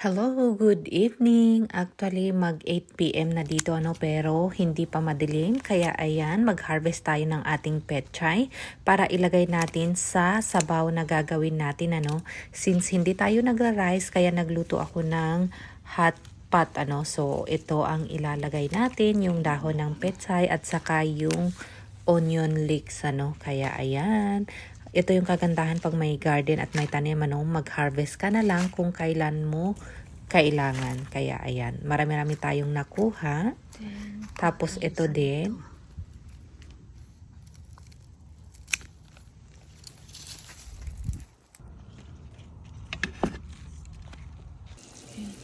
Hello, good evening. Actually, mag 8 p.m. na dito pero hindi pa madilim. Kaya ayan, mag-harvest tayo ng ating petchay para ilagay natin sa sabaw na gagawin natin Since hindi tayo nagra-rice, kaya nagluto ako ng hot pot So ito ang ilalagay natin, yung dahon ng petchay at saka yung onion leeks Kaya ayan, ito yung kagandahan pag may garden at may tanim mag-harvest ka na lang kung kailan mo kailangan. Kaya ayan, marami-rami tayong nakuha. Tapos ito din.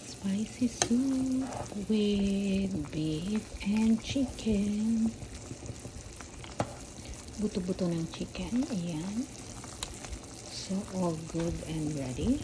Spicy soup with beef and chicken. Buto-buto ng chicken. Ayan. So, all good and ready.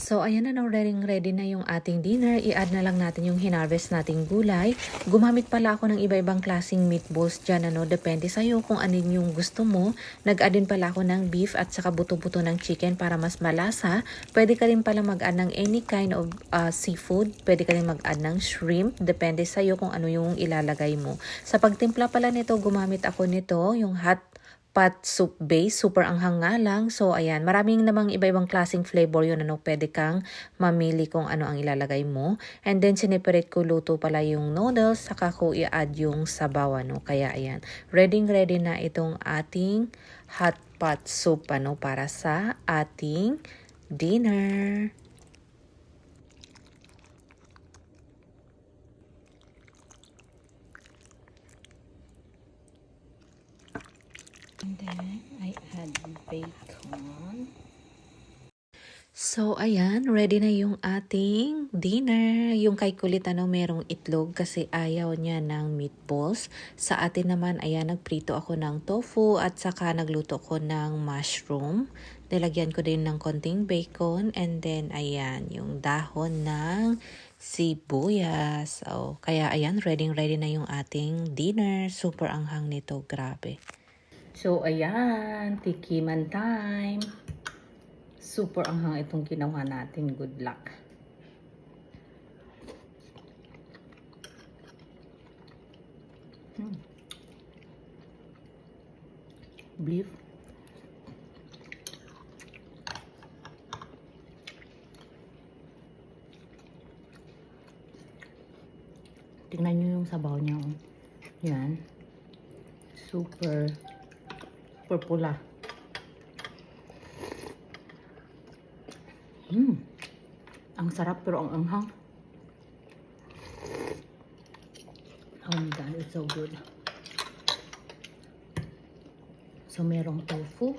So, ayan na ready na yung ating dinner. I-add na lang natin yung hinarvest nating gulay. Gumamit pala ako ng iba-ibang klaseng meatballs dyan, Depende sa'yo kung anin yung gusto mo. Nag-add din pala ako ng beef at saka buto-buto ng chicken para mas malasa. Pwede ka rin pala mag-add ng any kind of seafood. Pwede ka rin mag-add ng shrimp. Depende sa'yo kung ano yung ilalagay mo. Sa pagtimpla pala nito, gumamit ako nito, yung hot pot soup base, super anghang nga lang. So, ayan, maraming namang iba-ibang klaseng flavor yun, pwede kang mamili kung ano ang ilalagay mo. And then, sineperate ko luto pala yung noodles, saka ko i-add yung sabaw, Kaya, ayan, ready na itong ating hot pot soup, para sa ating dinner. And then, I add bacon. So, ayan, ready na yung ating dinner. Yung kay Kulit, merong itlog kasi ayaw niya ng meatballs. Sa atin naman, ayan, nagprito ako ng tofu at saka nagluto ko ng mushroom. Nilagyan ko din ng konting bacon and then, ayan, yung dahon ng sibuyas. So, kaya ayan, ready na yung ating dinner. Super anghang nito, grabe. So, ayan, tikiman time. Super anghang itong ginawa natin. Good luck. Beef. Tingnan nyo yung sabaw niya. Yan. Super pula. Ang sarap pero ang anghang. Oh my God, it's so good. So, merong tofu.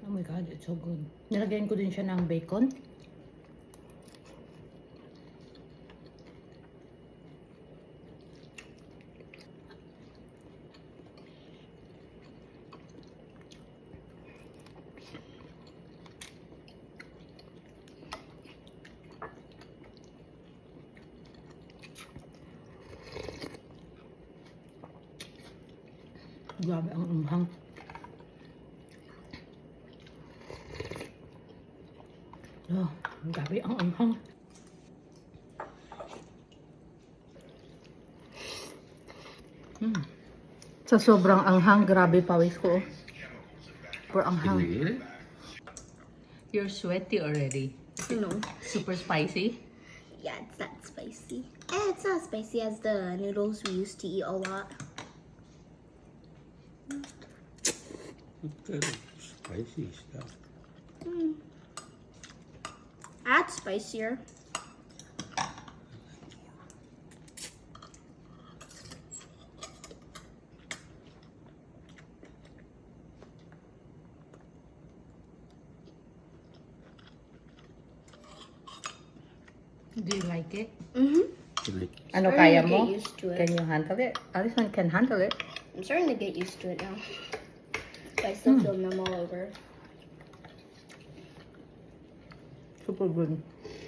Oh my God, it's so good. Nilagyan ko din siya ng bacon. Grabe ang anghang. Oh, grabe ang anghang. Sa sobrang anghang, grabe pawis ko. Super anghang. You're sweaty already. No. Super spicy. Yeah, it's not spicy. And it's not spicy as the noodles we used to eat a lot. Spicy stuff. Add spicier. Do you like it? Mm-hmm. Like, Ano Starting kaya to mo? get used to it. Can you handle it? Alison can handle it. I'm starting to get used to it now. But I still feel numb all over. Super good.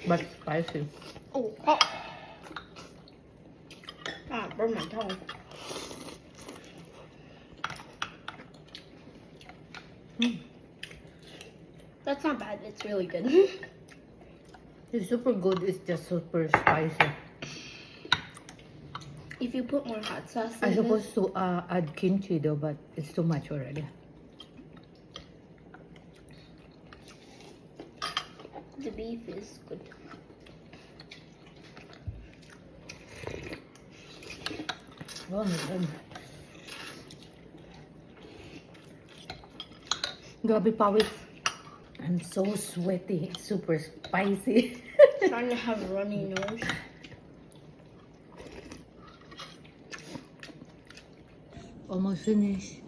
But spicy. Oh, hot. Ah, burn my tongue. That's not bad. It's really good. It's super good. It's just super spicy. If you put more hot sauce I in supposed to add kimchi though, but it's too much already. the beef is good. Oh my God. Grabe pawis. I'm so sweaty. It's super spicy. Trying to have a runny nose. Almost finished.